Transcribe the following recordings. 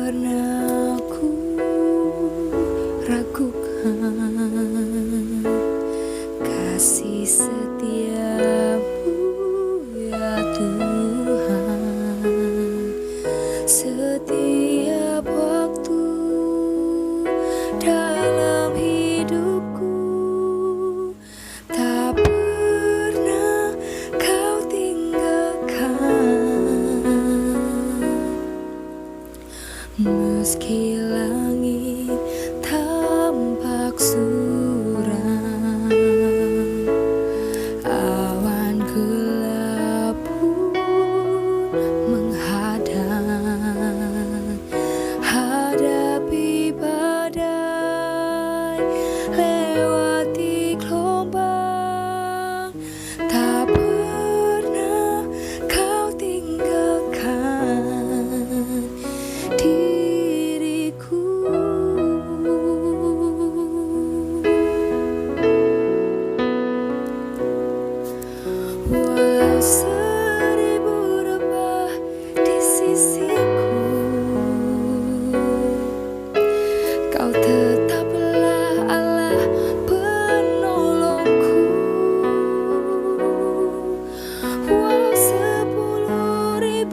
pernah ku ragukan kasih setiamu ya Tuhan. Setiap waktu dalam hidupku tak pernah kau tinggalkan. Meski langit tampak suram, awan gelap pun menghadang. Hadapi badai, lewati gelombang, tak pernah kau tinggalkan diriku. Walau seribu rebah di sisiku, kau tetaplah Allah penolongku. Walau 10.000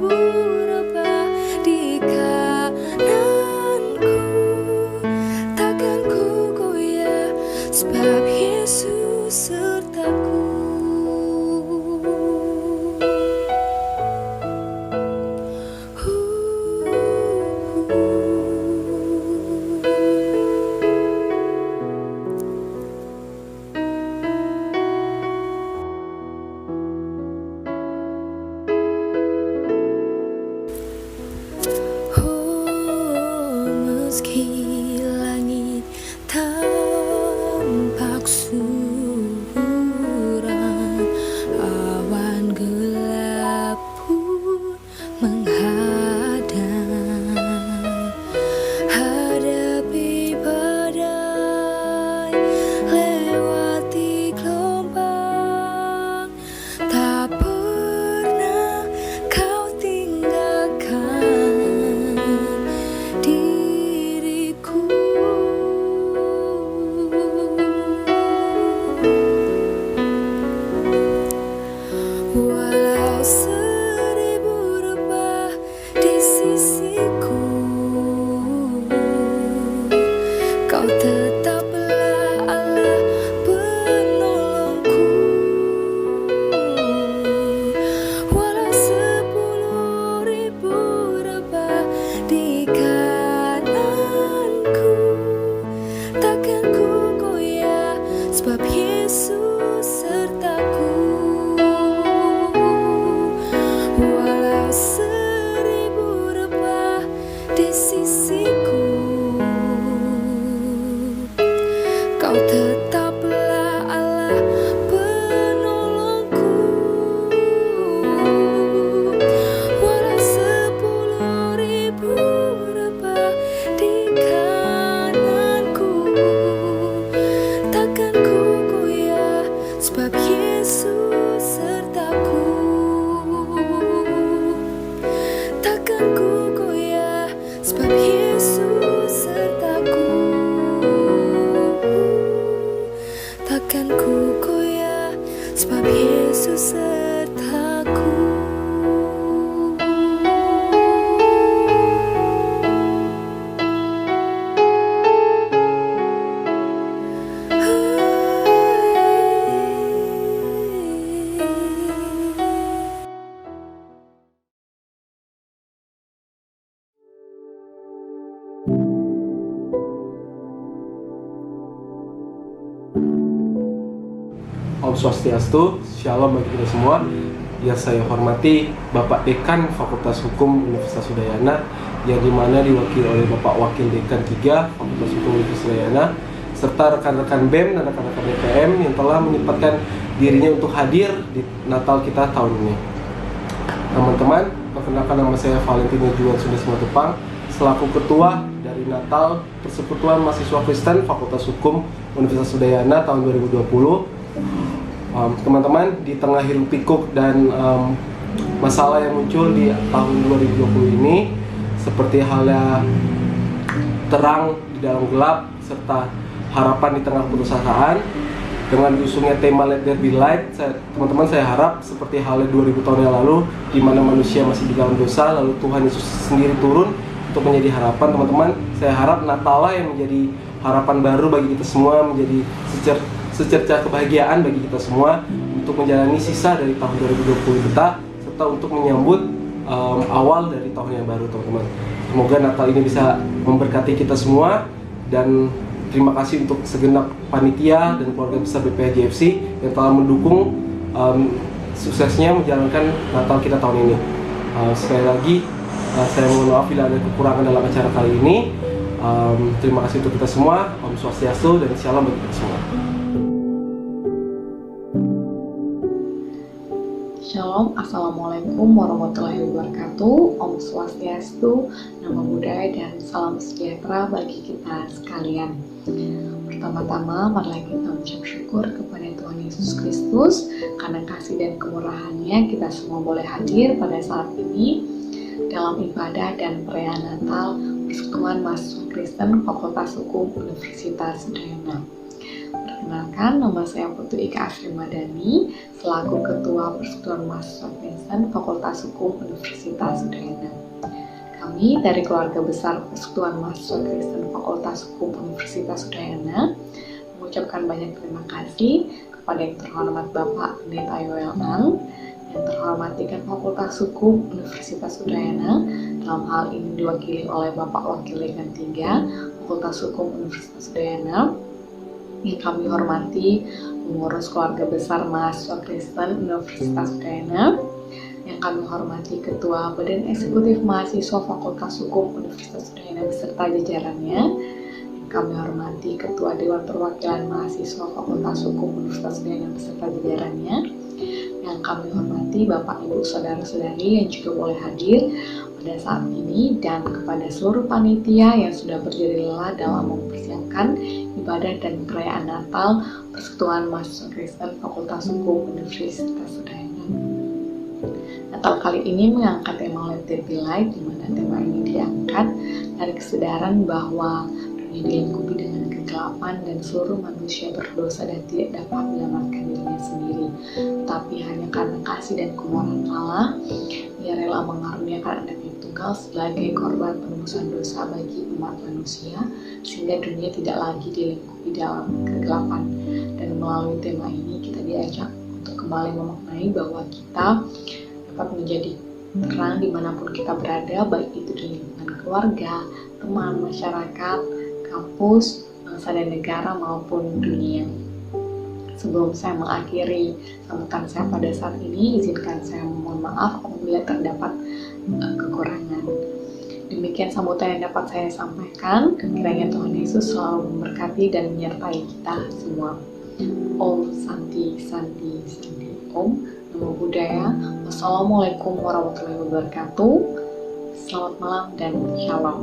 rebah di kananku, takkan ku goyah sebab Yesus sertaku. Meski langit tampak suram, awan gelap pun menghadang. Hadapi badai, lewati gelombang, tak pernah kau tinggalkan diriku. Walau 1000 rebah di sisiku, kau tetaplah Allah penolongku. Walau 10.000 rebah di kananku, takkan ku goyah sebab Yesus sertaku. Walau 1000 rebah di sisiku, kau tetaplah Allah penolongku. Walau 10.000 rebah di kananku, takkan ku goyah sebab Yesus sertaku. Takkan ku goyah sebab Yesus sertaku. Takkan ku goyah sebab Yesus sertaku. Om Swastiastu, Shalom bagi kita semua. Yang saya hormati Bapak Dekan Fakultas Hukum Universitas Udayana, yang dimana diwakili oleh Bapak Wakil Dekan 3 Fakultas Hukum Universitas Udayana, serta rekan-rekan BEM dan rekan-rekan DPM yang telah menyempatkan dirinya untuk hadir di Natal kita tahun ini. Teman-teman, perkenalkan nama saya Valentino Juan Sunda Simatupang, selaku Ketua dari Natal Persekutuan Mahasiswa Kristen Fakultas Hukum Universitas Udayana tahun 2020. Teman-teman, di tengah hiruk pikuk dan masalah yang muncul di tahun 2020 ini, seperti halnya terang di dalam gelap serta harapan di tengah putusasaan. Dengan diusungnya tema Let There Be Light, teman-teman, saya harap seperti halnya 2000 tahun yang lalu, di mana manusia masih di dalam dosa, lalu Tuhan Yesus sendiri turun untuk menjadi harapan. Teman-teman, saya harap Natal yang menjadi harapan baru bagi kita semua, menjadi secerca kebahagiaan bagi kita semua untuk menjalani sisa dari tahun 2020 kita, serta untuk menyambut awal dari tahun yang baru, teman-teman. Semoga Natal ini bisa memberkati kita semua, dan terima kasih untuk segenap panitia dan keluarga besar BPH JFC yang telah mendukung suksesnya menjalankan Natal kita tahun ini. Sekali lagi, saya mohon maaf bila ada kekurangan dalam acara kali ini. Terima kasih untuk kita semua. Om Swastiastu dan Shalom bagi kita semua. Shalom, Assalamualaikum warahmatullahi wabarakatuh. Om Swastiastu, Namo Buddhaya, dan salam sejahtera bagi kita sekalian. Pertama-tama, marilah kita mengucap syukur kepada Tuhan Yesus Kristus karena kasih dan kemurahan-Nya kita semua boleh hadir pada saat ini dalam ibadah dan perayaan Natal Persekutuan Mahasiswa Kristen Fakultas Hukum Universitas Udayana. Perkenalkan, nama saya Putu Ika Asrimadani selaku Ketua Persekutuan Mahasiswa Kristen Fakultas Hukum Universitas Udayana. Kami dari keluarga besar Persekutuan Mahasiswa Kristen Fakultas Hukum Universitas Udayana mengucapkan banyak terima kasih kepada yang terhormat Bapak Pendeta Yoel Ang, yang terhormat Dekan Fakultas Hukum Universitas Udayana, dalam hal ini diwakili oleh Bapak Wakil Dekan 3 Fakultas Hukum Universitas Udayana, yang kami hormati pengurus keluarga besar Mahasiswa Kristen Universitas Udayana, yang kami hormati Ketua Badan Eksekutif Mahasiswa Fakultas Hukum Universitas Udayana beserta jajarannya, yang kami hormati Ketua Dewan Perwakilan Mahasiswa Fakultas Hukum Universitas Udayana beserta jajarannya, yang kami hormati Bapak Ibu Saudara-saudari yang juga boleh hadir pada saat ini, dan kepada seluruh panitia yang sudah berdiri lelah dalam mempersiapkan ibadah dan perayaan Natal Persekutuan Mahasiswa Kristen Fakultas Hukum Universitas Udayana. Natal kali ini mengangkat tema Let There Be Light, di mana tema ini diangkat dari kesadaran bahwa dunia dilingkupi dengan kegelapan dan seluruh manusia berdosa dan tidak dapat menyelamatkan dirinya sendiri. Tapi hanya karena kasih dan kemurahan Allah, Ia rela mengaruniakan Anaknya Tunggal sebagai korban penebusan dosa bagi umat manusia, sehingga dunia tidak lagi dilingkupi dalam kegelapan. Dan melalui tema ini kita diajak untuk kembali memaknai bahwa kita dapat menjadi terang dimanapun kita berada, baik itu di lingkungan keluarga, teman, masyarakat, kampus, bangsa dan negara maupun dunia. Sebelum saya mengakhiri sambutan saya pada saat ini, izinkan saya memohon maaf apabila terdapat kekurangan. Demikian sambutan yang dapat saya sampaikan. Kiranya Tuhan Yesus selalu memberkati dan menyertai kita semua. Om Santi Santi Santi Om. Namo Buddhaya. Wassalamualaikum warahmatullahi wabarakatuh. Selamat malam dan shalom.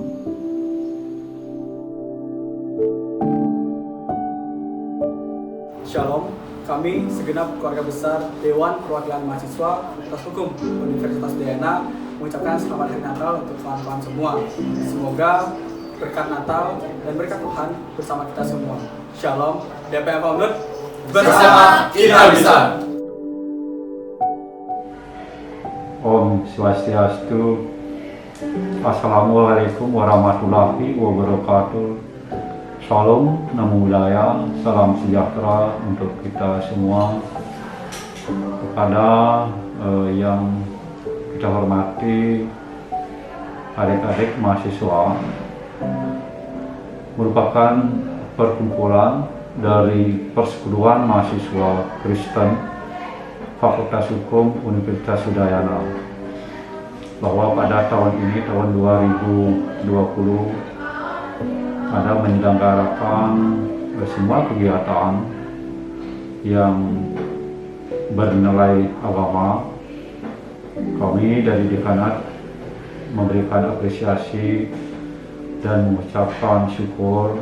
Shalom, kami segenap keluarga besar Dewan Perwakilan Mahasiswa Fakultas Hukum Universitas Udayana mengucapkan selamat hari Natal untuk kawan-kawan semua. Semoga berkat Natal dan berkat Tuhan bersama kita semua. Shalom, DPM Founder bersama kita bisa. Om Swastiastu. Assalamualaikum warahmatullahi wabarakatuh. Shalom, Namo Buddhaya, salam sejahtera untuk kita semua. Kepada yang kita hormati adik-adik mahasiswa, merupakan perkumpulan dari Persekutuan Mahasiswa Kristen Fakultas Hukum Universitas Udayana, bahwa pada tahun ini, tahun 2020, ada menyelenggarakan semua kegiatan yang bernilai agama. Kami dari dekanat memberikan apresiasi dan mengucapkan syukur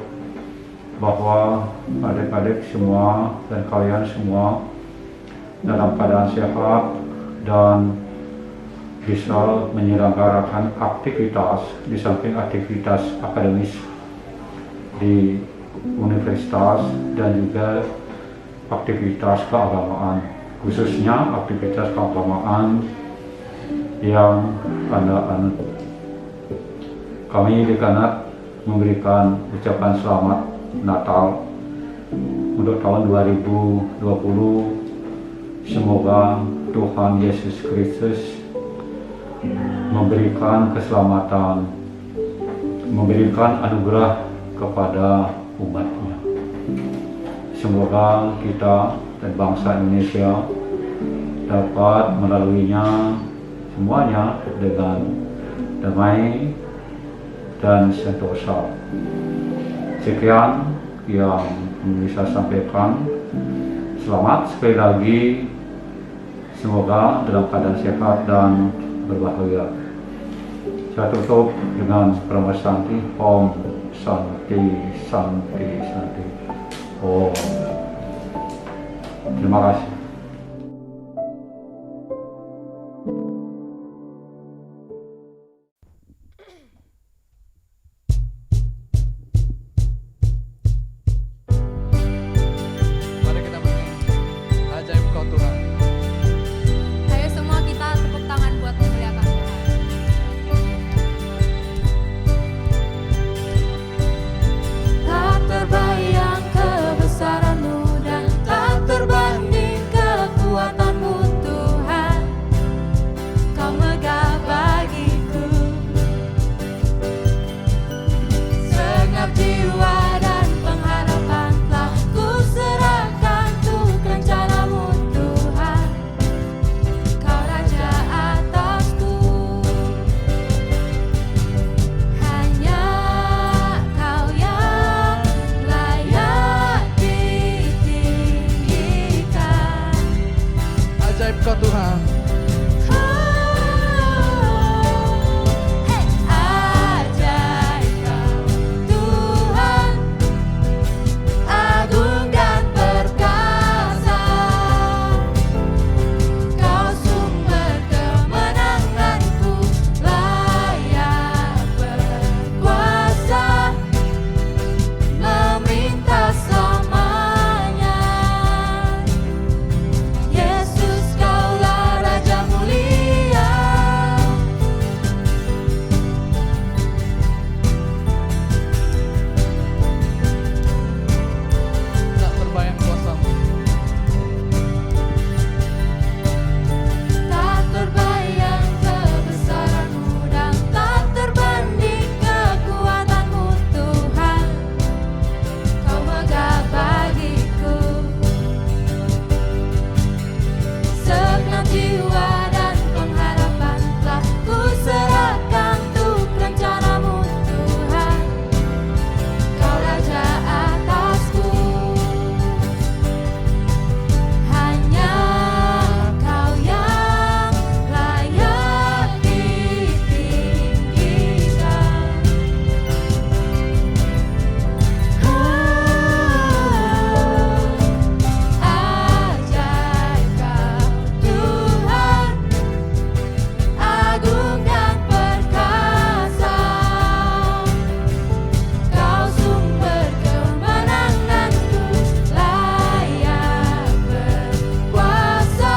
bahwa adik-adik semua dan kalian semua dalam keadaan sehat dan bisa menyelenggarakan aktivitas di samping aktivitas akademis di universitas dan juga aktivitas keagamaan, khususnya aktivitas keagamaan yang Anda anut. Kami dekanat memberikan ucapan selamat Natal untuk tahun 2020. Semoga Tuhan Yesus Kristus memberikan keselamatan, memberikan anugerah kepada umatnya. Semoga kita dan bangsa Indonesia dapat melaluinya semuanya dengan damai dan sentosa. Sekian yang bisa sampaikan. Selamat sekali lagi. Semoga dalam keadaan sehat dan berbahagia. Saya tutup dengan Brahma Santi, Om Santi Santi Santi. Om. Terima kasih. Mari kita bernyanyi Ajaib Kau Tuhan. Ayo semua kita tepuk tangan buat memuliakan Tuhan. Tak terbayang kebesaran-Mu dan tak terbanding kekuatan-Mu Tuhan. Kau megah bagiku. Segenap jiwa dan pengharapan telah ku serahkan untuk rencana-Mu Tuhan. Kau Raja atasku. Hanya Kau yang layak ditinggikan. Ajaib Kau Tuhan. Ajaib Kau Tuhan, agung dan perkasa. Kau sumber kemenanganku, layak berkuasa, memerintah selamanya. Yesus, Kaulah Raja mulia. Tak terbayang kuasa-Mu. Tak terbayang kebesaran-Mu dan tak terbanding kekuatan-Mu Tuhan. Kau megah bagiku. Segenap jiwa dan pengharapan telah ku serahkan untuk rencana-Mu Tuhan. Kau Raja atasku. Hanya Kau yang layak ditinggikan. Ajaib Kau Tuhan, agung dan perkasa. Kau sumber kemenanganku, layak berkuasa,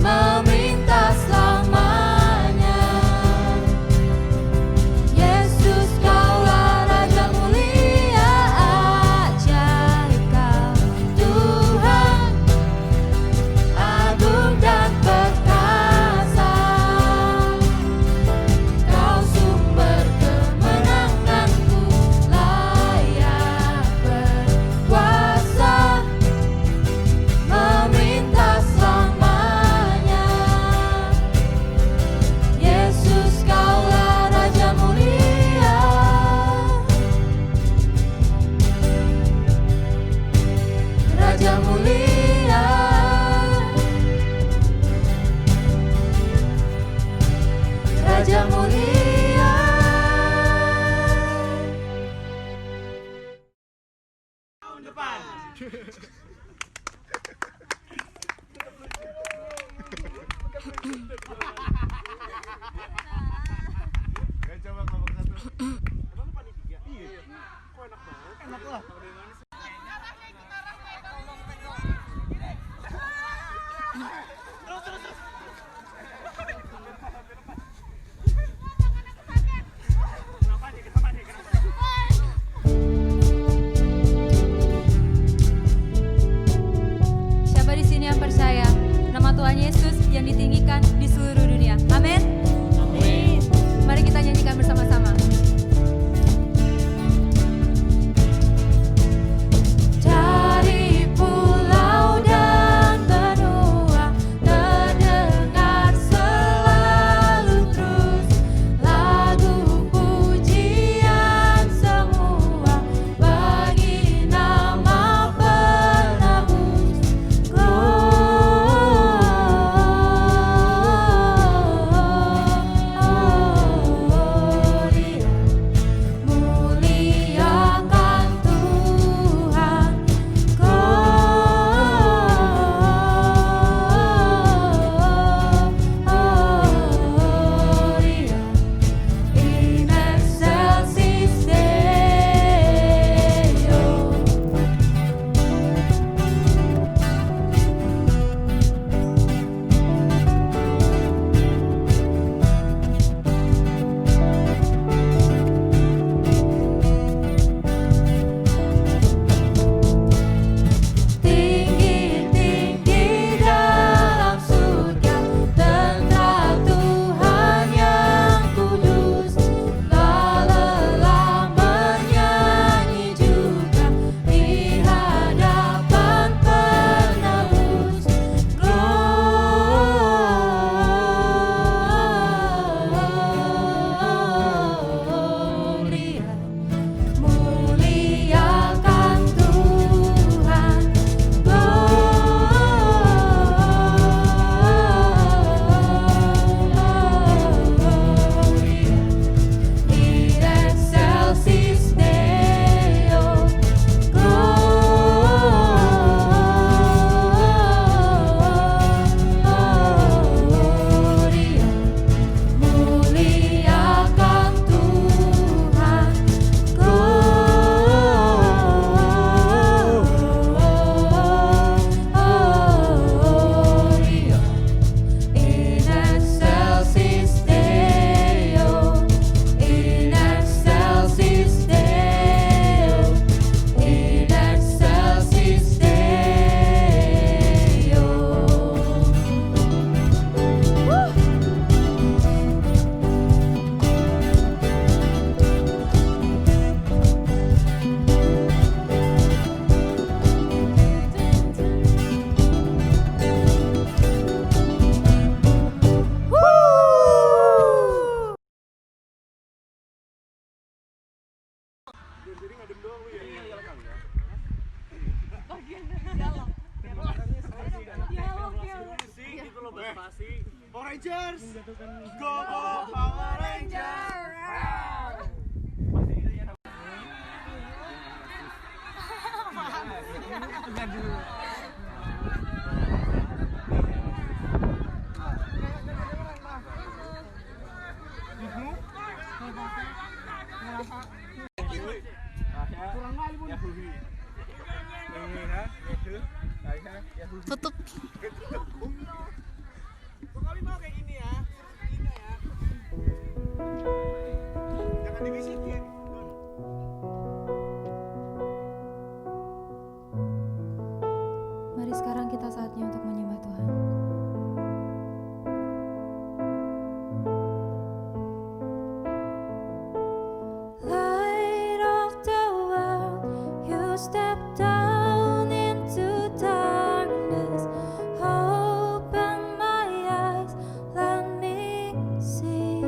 memerintah selamanya. Yesus, Kaulah Raja mulia. Ajaib Kau Tuhan, agung dan perkasa. Kau sumber kemenanganku, layak berkuasa, memerintah selamanya. Yesus, Kaulah Raja mulia. Raja mulia. Raja mulia. Tahun depan. Siapa di sini yang percaya nama Tuhan Yesus yang ditinggikan di seluruh dunia? Amin. Amin. Mari kita nyanyikan bersama-sama. Dari pulau dan benua terdengar selalu terus lagu pujian semua bagi nama penebus. Gloria, muliakan Tuhan. Gloria in excelsis Deo. Tinggi-tinggi dalam surga tentang Tuhan yang kudus. Lelah bernyanyi juga di hadapan penebus. Gloria, muliakan Tuhan. Gloria in excelsis Deo. Gloria, muliakan Tuhan. Gloria in excelsis Deo. In excelsis Deo. In excelsis Deo. Power Rangers, go go Power Rangers. Tutup. Pokoknya mau kayak gini ya. Gini ya. Jangan dibisikin. Mari sekarang kita saatnya untuk menyembah Tuhan. Light of the world, you step down into darkness. Open my eyes, let me see.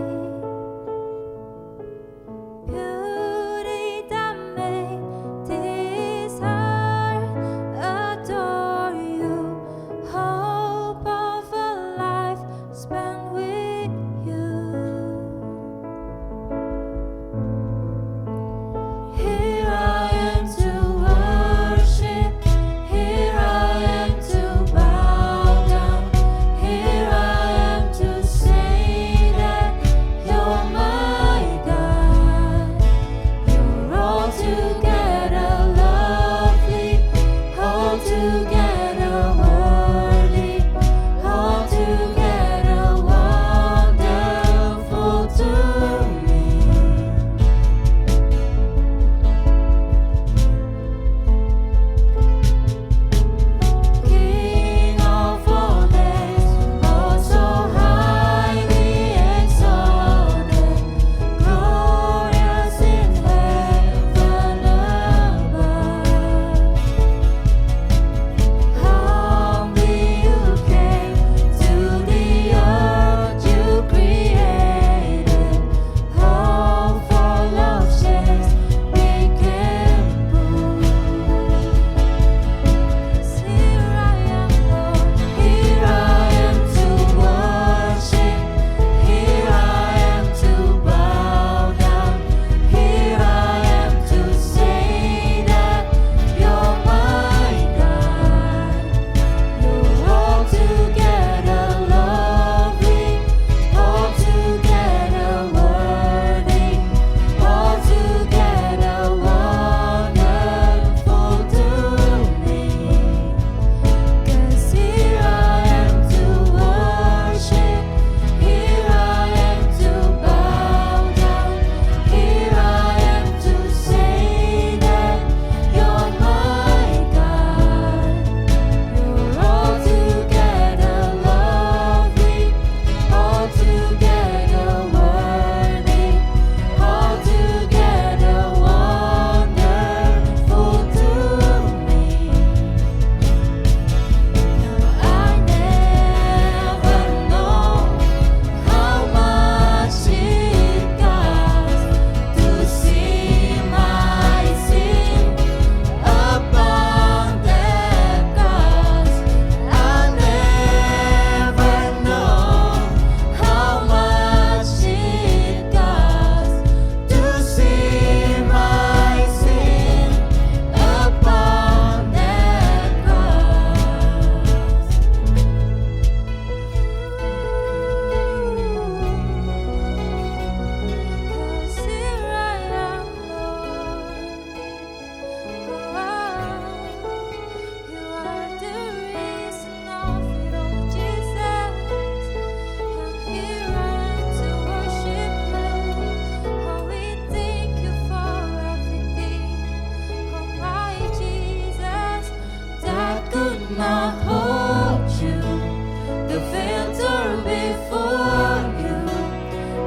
not hold you, the filter before you.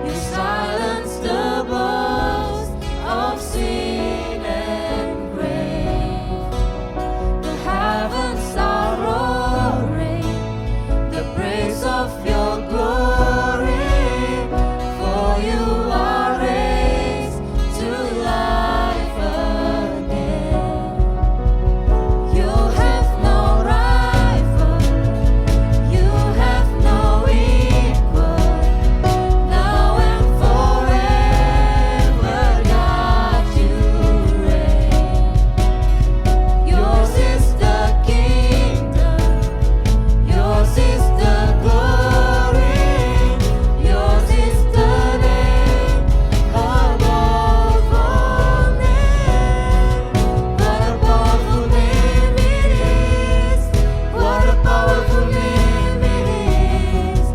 You silence the boast of sin and grave. The heavens are roaring the praise of your glory, for you are raised to life again. You have no rival, you have no equal, now and forever, God, you reign. Yours is the kingdom, yours is the glory, yours is the name above all names. What a powerful name it is, what a powerful name it is,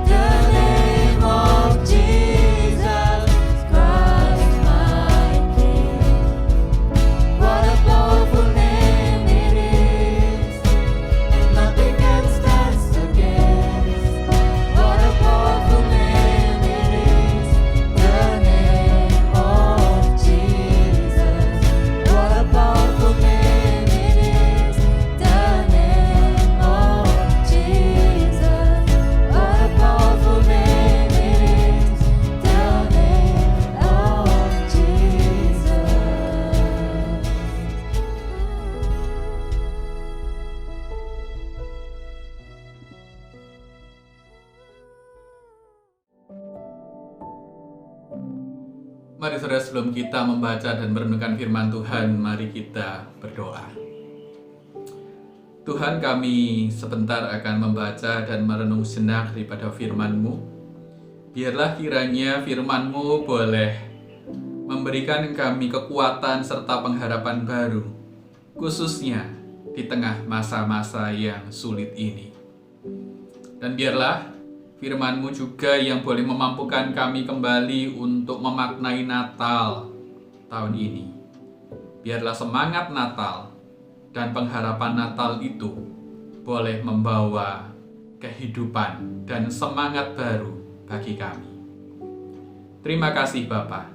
the name of Jesus Christ my King. What a powerful name it is, nothing can stand against. What a powerful name it is, the name of Jesus. What a powerful name it is, the name of Jesus. What a powerful name it is, the name of Jesus. Mari saudara, sebelum kita membaca dan merenungkan firman Tuhan, mari kita berdoa. Tuhan, kami sebentar akan membaca dan merenung sejenak daripada firman-Mu. Biarlah kiranya firman-Mu boleh memberikan kami kekuatan serta pengharapan baru, khususnya di tengah masa-masa yang sulit ini. Dan biarlah firman-Mu juga yang boleh memampukan kami kembali untuk memaknai Natal tahun ini. Biarlah semangat Natal dan pengharapan Natal itu boleh membawa kehidupan dan semangat baru bagi kami. Terima kasih Bapa.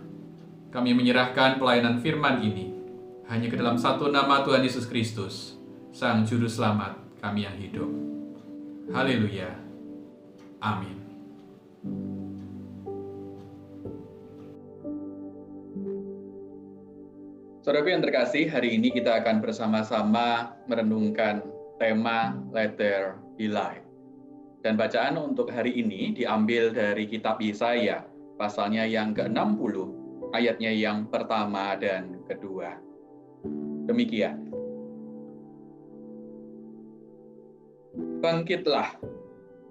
Kami menyerahkan pelayanan firman ini hanya ke dalam satu nama Tuhan Yesus Kristus, Sang Juru Selamat kami yang hidup. Haleluya. Amin. Saudaraku yang terkasih, hari ini kita akan bersama-sama merenungkan tema Let There Be Light. Dan bacaan untuk hari ini diambil dari kitab Yesaya, pasalnya yang ke-60, ayatnya yang pertama dan kedua. Demikian. Bangkitlah,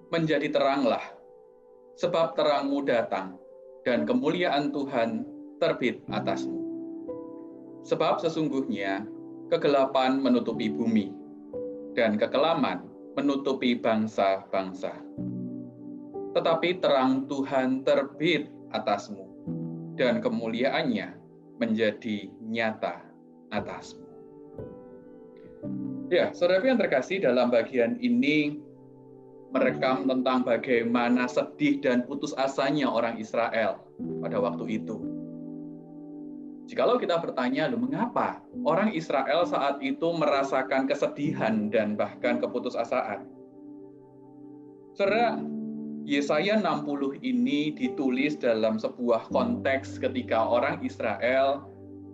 menjadi teranglah, sebab terangmu datang, dan kemuliaan Tuhan terbit atasmu. Sebab sesungguhnya kegelapan menutupi bumi, dan kekelaman menutupi bangsa-bangsa. Tetapi terang Tuhan terbit atasmu, dan kemuliaannya menjadi nyata atasmu. Ya, saudara yang terkasih, dalam bagian ini merekam tentang bagaimana sedih dan putus asanya orang Israel pada waktu itu. Jikalau kita bertanya, mengapa orang Israel saat itu merasakan kesedihan dan bahkan keputusasaan? Saudara, Yesaya 60 ini ditulis dalam sebuah konteks ketika orang Israel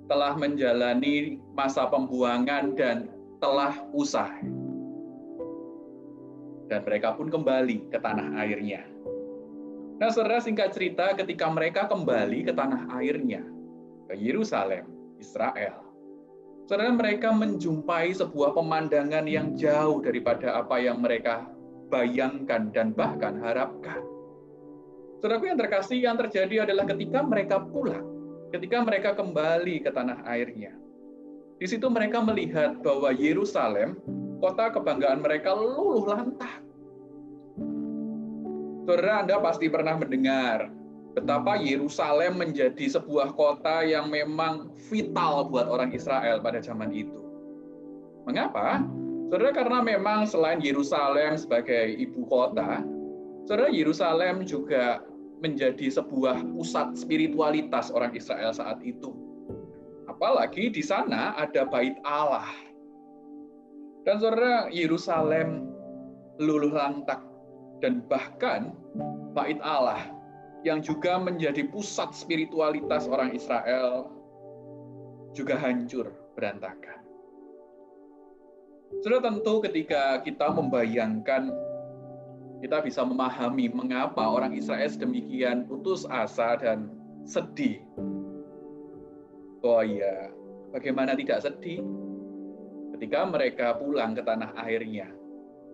telah menjalani masa pembuangan dan telah usai. Dan mereka pun kembali ke tanah airnya. Nah, saudara, singkat cerita, ketika mereka kembali ke tanah airnya, ke Yerusalem, Israel, saudara, mereka menjumpai sebuah pemandangan yang jauh daripada apa yang mereka bayangkan dan bahkan harapkan. Saudaraku yang terkasih, yang terjadi adalah ketika mereka pulang, ketika mereka kembali ke tanah airnya, di situ mereka melihat bahwa Yerusalem, kota kebanggaan mereka, luluh lantang. Saudara, Anda pasti pernah mendengar betapa Yerusalem menjadi sebuah kota yang memang vital buat orang Israel pada zaman itu. Mengapa? Saudara, karena memang selain Yerusalem sebagai ibu kota, saudara, Yerusalem juga menjadi sebuah pusat spiritualitas orang Israel saat itu. Apalagi di sana ada bait Allah. Dan saudara, Yerusalem luluh lantak, dan bahkan bait Allah yang juga menjadi pusat spiritualitas orang Israel juga hancur berantakan. Saudara, tentu ketika kita membayangkan, kita bisa memahami mengapa orang Israel sedemikian putus asa dan sedih. Oh iya, bagaimana tidak sedih ketika mereka pulang ke tanah airnya.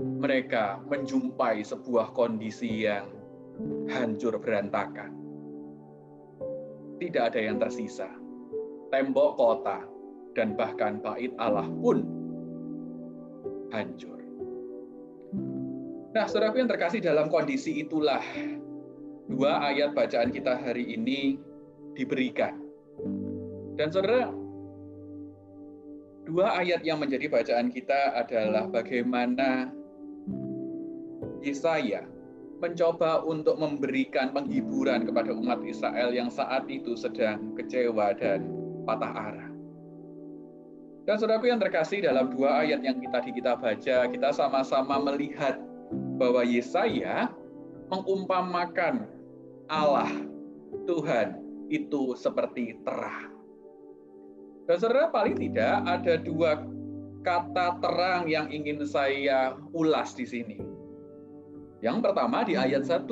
Mereka menjumpai sebuah kondisi yang hancur berantakan. Tidak ada yang tersisa. Tembok kota dan bahkan bait Allah pun hancur. Nah, saudaraku yang terkasih, dalam kondisi itulah dua ayat bacaan kita hari ini diberikan. Dan saudara, dua ayat yang menjadi bacaan kita adalah bagaimana Yesaya mencoba untuk memberikan penghiburan kepada umat Israel yang saat itu sedang kecewa dan patah arah. Dan saudaraku yang terkasih, dalam dua ayat yang kita baca, kita sama-sama melihat bahwa Yesaya mengumpamakan Allah, Tuhan, itu seperti terang. Dan saudara, paling tidak ada dua kata terang yang ingin saya ulas di sini. Yang pertama di ayat 1.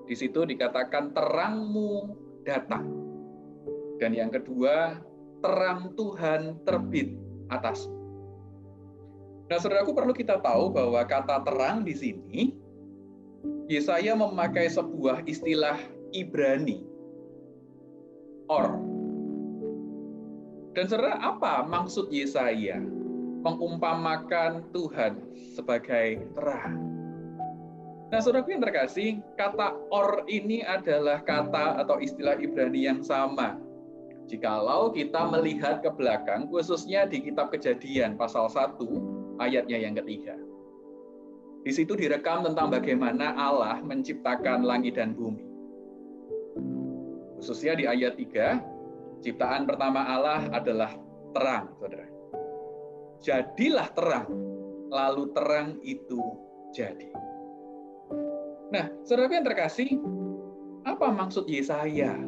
Di situ dikatakan terangmu datang. Dan yang kedua, terang Tuhan terbit atasmu. Nah, saudaraku, perlu kita tahu bahwa kata terang di sini, Yesaya memakai sebuah istilah Ibrani, or. Dan saudara, apa maksud Yesaya mengumpamakan Tuhan sebagai terang? Nah, saudaraku yang terkasih, kata or ini adalah kata atau istilah Ibrani yang sama. Jikalau kita melihat ke belakang, khususnya di kitab Kejadian pasal 1, ayatnya yang ketiga. Di situ direkam tentang bagaimana Allah menciptakan langit dan bumi. Khususnya di ayat 3, ciptaan pertama Allah adalah terang, saudara. Jadilah terang, lalu terang itu jadi. Nah, saudara yang terkasih, apa maksud Yesaya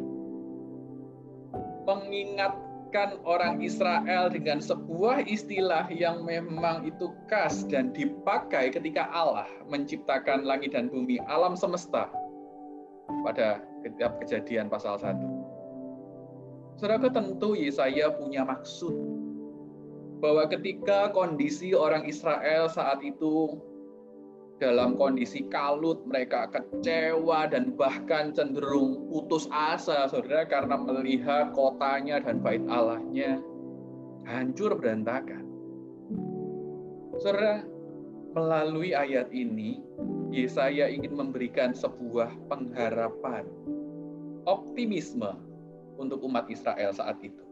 mengingatkan orang Israel dengan sebuah istilah yang memang itu khas dan dipakai ketika Allah menciptakan langit dan bumi, alam semesta, pada kitab Kejadian pasal 1. Saudara, tentu Yesaya punya maksud bahwa ketika kondisi orang Israel saat itu dalam kondisi kalut, mereka kecewa dan bahkan cenderung putus asa, saudara, karena melihat kotanya dan bait Allahnya hancur berantakan. Saudara, melalui ayat ini, Yesaya ingin memberikan sebuah pengharapan, optimisme untuk umat Israel saat itu.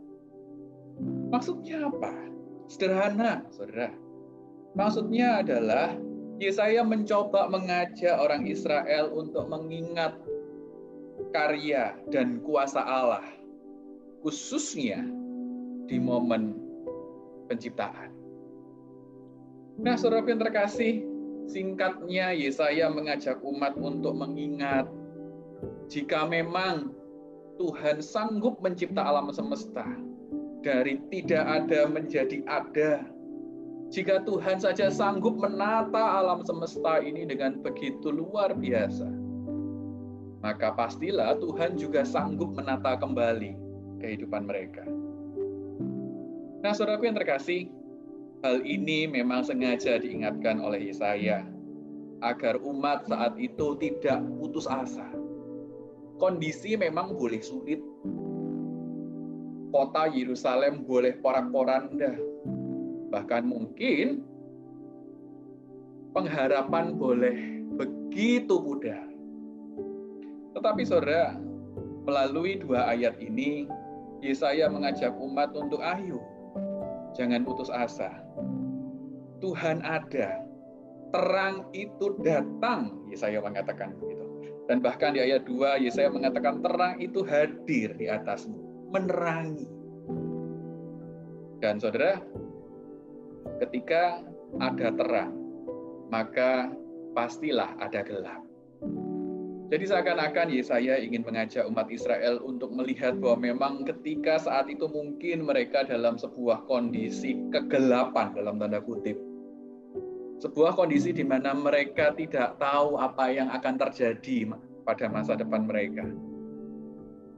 Maksudnya apa? Sederhana, saudara. Maksudnya adalah Yesaya mencoba mengajak orang Israel untuk mengingat karya dan kuasa Allah, khususnya di momen penciptaan. Nah, saudara yang terkasih, singkatnya Yesaya mengajak umat untuk mengingat jika memang Tuhan sanggup mencipta alam semesta dari tidak ada menjadi ada. Jika Tuhan saja sanggup menata alam semesta ini dengan begitu luar biasa, maka pastilah Tuhan juga sanggup menata kembali kehidupan mereka. Nah, saudaraku yang terkasih, hal ini memang sengaja diingatkan oleh Yesaya agar umat saat itu tidak putus asa. Kondisi memang boleh sulit. Kota Yerusalem boleh porak-poranda. Bahkan mungkin pengharapan boleh begitu pudar. Tetapi saudara, melalui dua ayat ini, Yesaya mengajak umat untuk ayo, jangan putus asa. Tuhan ada, terang itu datang, Yesaya mengatakan begitu. Dan bahkan di ayat 2, Yesaya mengatakan terang itu hadir di atasmu, menerangi. Dan saudara, ketika ada terang, maka pastilah ada gelap. Jadi seakan-akan Yesaya ingin mengajak umat Israel untuk melihat bahwa memang ketika saat itu mungkin mereka dalam sebuah kondisi kegelapan dalam tanda kutip. Sebuah kondisi di mana mereka tidak tahu apa yang akan terjadi pada masa depan mereka.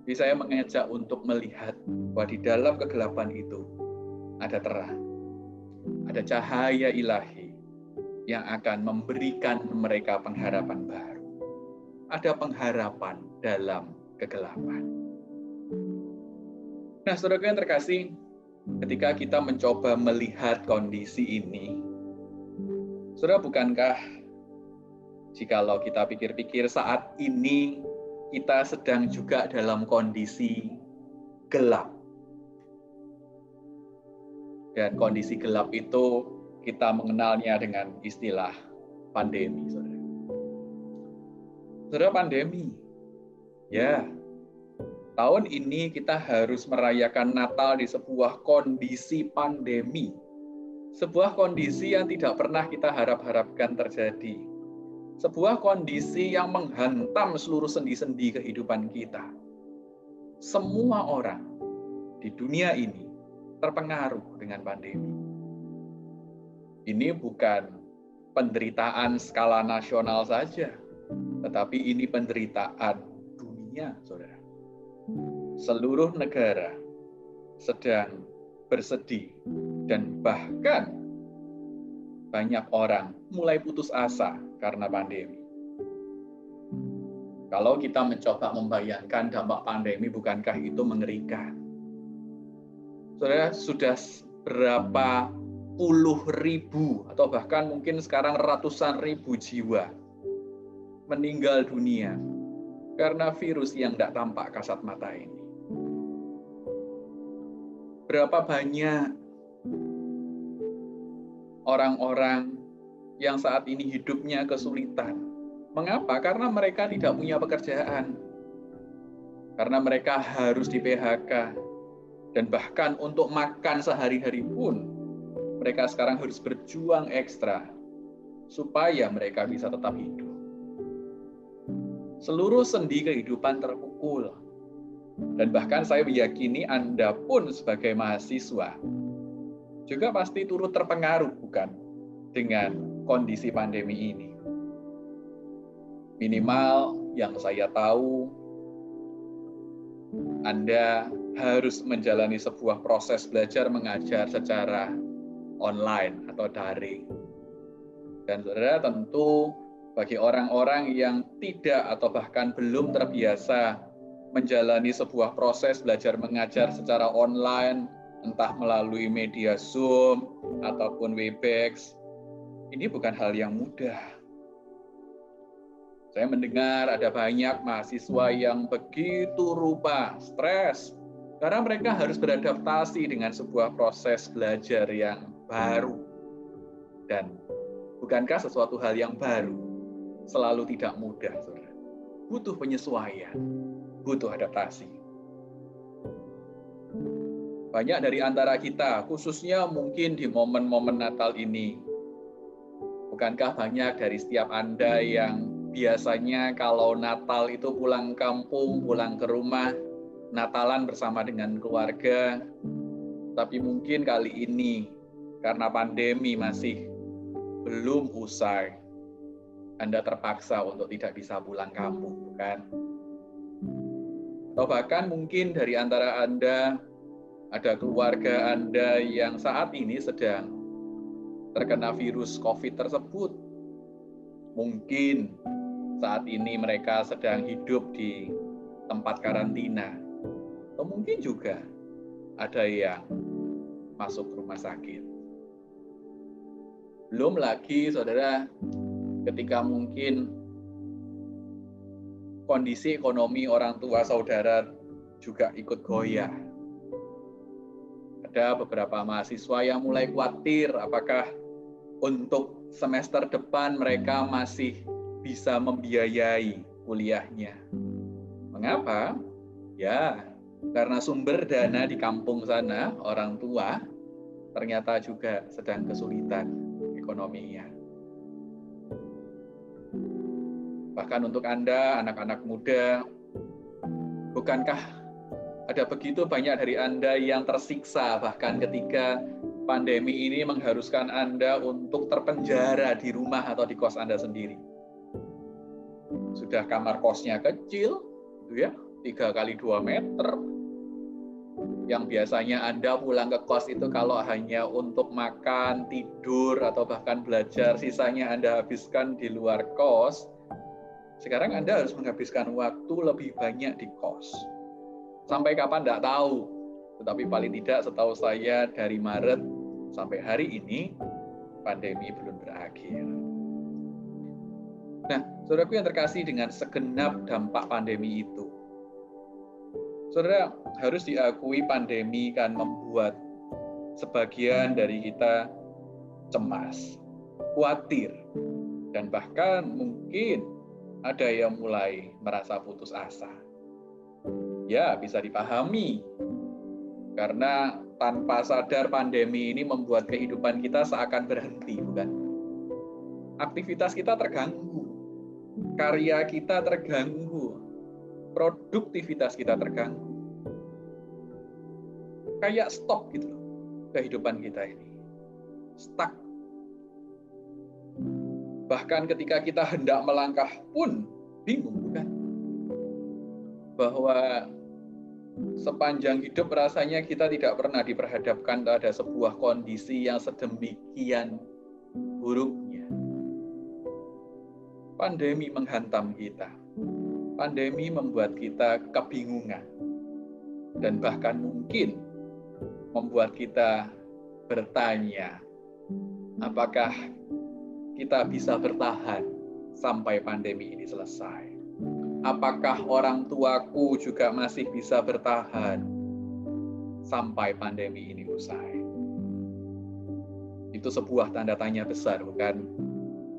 Yesaya mengajak untuk melihat bahwa di dalam kegelapan itu ada terang. Ada cahaya ilahi yang akan memberikan mereka pengharapan baru. Ada pengharapan dalam kegelapan. Nah, saudara yang terkasih, ketika kita mencoba melihat kondisi ini, saudara, bukankah jikalau kita pikir-pikir saat ini kita sedang juga dalam kondisi gelap. Dan kondisi gelap itu kita mengenalnya dengan istilah pandemi, saudara. Saudara, pandemi. Ya, tahun ini kita harus merayakan Natal di sebuah kondisi pandemi. Sebuah kondisi yang tidak pernah kita harap-harapkan terjadi. Sebuah kondisi yang menghantam seluruh sendi-sendi kehidupan kita. Semua orang di dunia ini terpengaruh dengan pandemi. Ini bukan penderitaan skala nasional saja, tetapi ini penderitaan dunia, saudara. Seluruh negara sedang bersedih dan bahkan banyak orang mulai putus asa karena pandemi. Kalau kita mencoba membayangkan dampak pandemi, bukankah itu mengerikan? Saudara, sudah berapa puluh ribu atau bahkan mungkin sekarang ratusan ribu jiwa meninggal dunia karena virus yang tidak tampak kasat mata ini. Berapa banyak orang-orang yang saat ini hidupnya kesulitan. Mengapa? Karena mereka tidak punya pekerjaan. Karena mereka harus di PHK. Dan bahkan untuk makan sehari-hari pun, mereka sekarang harus berjuang ekstra supaya mereka bisa tetap hidup. Seluruh sendi kehidupan terpukul. Dan bahkan saya meyakini Anda pun sebagai mahasiswa juga pasti turut terpengaruh, bukan, dengan kondisi pandemi ini. Minimal yang saya tahu, Anda harus menjalani sebuah proses belajar mengajar secara online atau daring. Dan saudara, tentu bagi orang-orang yang tidak atau bahkan belum terbiasa menjalani sebuah proses belajar mengajar secara online, entah melalui media Zoom ataupun Webex, ini bukan hal yang mudah. Saya mendengar ada banyak mahasiswa yang begitu rupa stres karena mereka harus beradaptasi dengan sebuah proses belajar yang baru. Dan bukankah sesuatu hal yang baru selalu tidak mudah, saudara? Butuh penyesuaian, butuh adaptasi. Banyak dari antara kita, khususnya mungkin di momen-momen Natal ini, bukankah banyak dari setiap Anda yang biasanya kalau Natal itu pulang kampung, pulang ke rumah, Natalan bersama dengan keluarga, tapi mungkin kali ini karena pandemi masih belum usai, Anda terpaksa untuk tidak bisa pulang kampung, bukan? Atau bahkan mungkin dari antara Anda ada keluarga Anda yang saat ini sedang terkena virus COVID tersebut. Mungkin saat ini mereka sedang hidup di tempat karantina. Atau mungkin juga ada yang masuk rumah sakit. Belum lagi, saudara, ketika mungkin kondisi ekonomi orang tua saudara juga ikut goyah. Ada beberapa mahasiswa yang mulai khawatir apakah untuk semester depan mereka masih bisa membiayai kuliahnya. Mengapa? Ya, karena sumber dana di kampung sana, orang tua ternyata juga sedang kesulitan ekonominya. Bahkan untuk Anda, anak-anak muda, bukankah ada begitu banyak dari Anda yang tersiksa bahkan ketika pandemi ini mengharuskan Anda untuk terpenjara di rumah atau di kos Anda sendiri? Sudah kamar kosnya kecil, gitu ya, 3x2 meter. Yang biasanya Anda pulang ke kos itu kalau hanya untuk makan, tidur, atau bahkan belajar, sisanya Anda habiskan di luar kos. Sekarang Anda harus menghabiskan waktu lebih banyak di kos. Sampai kapan tidak tahu. Tetapi paling tidak setahu saya dari Maret sampai hari ini, pandemi belum berakhir. Nah, saudaraku yang terkasih, dengan segenap dampak pandemi itu, saudara, harus diakui pandemi kan membuat sebagian dari kita cemas, khawatir, dan bahkan mungkin ada yang mulai merasa putus asa. Ya, bisa dipahami. Karena tanpa sadar pandemi ini membuat kehidupan kita seakan berhenti, bukan? Aktivitas kita terganggu, karya kita terganggu, produktivitas kita terganggu. Kayak stop gitu loh, kehidupan kita ini. Stuck. Bahkan ketika kita hendak melangkah pun bingung, bukan? Bahwa sepanjang hidup rasanya kita tidak pernah diperhadapkan pada sebuah kondisi yang sedemikian buruknya. Pandemi menghantam kita. Pandemi membuat kita kebingungan. Dan bahkan mungkin membuat kita bertanya, apakah kita bisa bertahan sampai pandemi ini selesai? Apakah orang tuaku juga masih bisa bertahan sampai pandemi ini usai? Itu sebuah tanda tanya besar, bukan?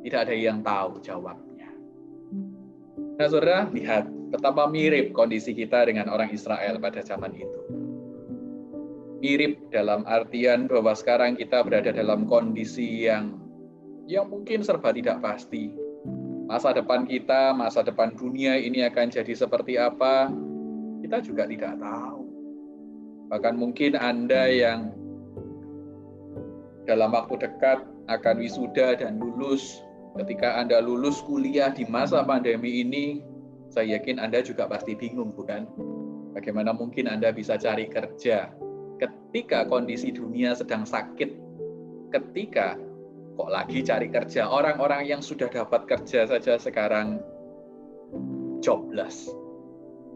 Tidak ada yang tahu jawabnya. Nah, saudara, lihat betapa mirip kondisi kita dengan orang Israel pada zaman itu. Mirip dalam artian bahwa sekarang kita berada dalam kondisi yang mungkin serba tidak pasti. Masa depan kita, masa depan dunia ini akan jadi seperti apa, kita juga tidak tahu. Bahkan mungkin Anda yang dalam waktu dekat akan wisuda dan lulus, ketika Anda lulus kuliah di masa pandemi ini, saya yakin Anda juga pasti bingung, bukan? Bagaimana mungkin Anda bisa cari kerja ketika kondisi dunia sedang sakit, ketika kok lagi cari kerja? Orang-orang yang sudah dapat kerja saja sekarang jobless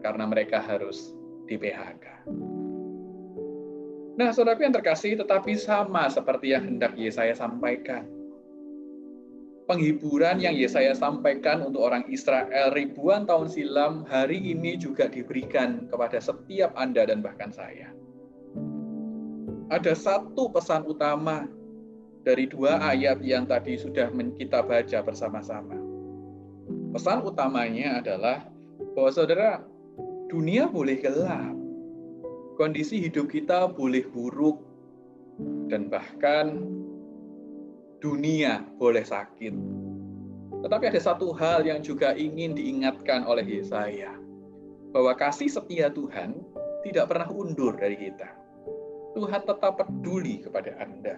karena mereka harus di PHK. Nah, saudaraku yang terkasih, tetapi sama seperti yang hendak Yesaya sampaikan. Penghiburan yang Yesaya sampaikan untuk orang Israel ribuan tahun silam hari ini juga diberikan kepada setiap Anda dan bahkan saya. Ada satu pesan utama dari dua ayat yang tadi sudah kita baca bersama-sama. Pesan utamanya adalah bahwa saudara, dunia boleh gelap, kondisi hidup kita boleh buruk, dan bahkan dunia boleh sakit. Tetapi ada satu hal yang juga ingin diingatkan oleh Yesaya, bahwa kasih setia Tuhan tidak pernah undur dari kita. Tuhan tetap peduli kepada Anda.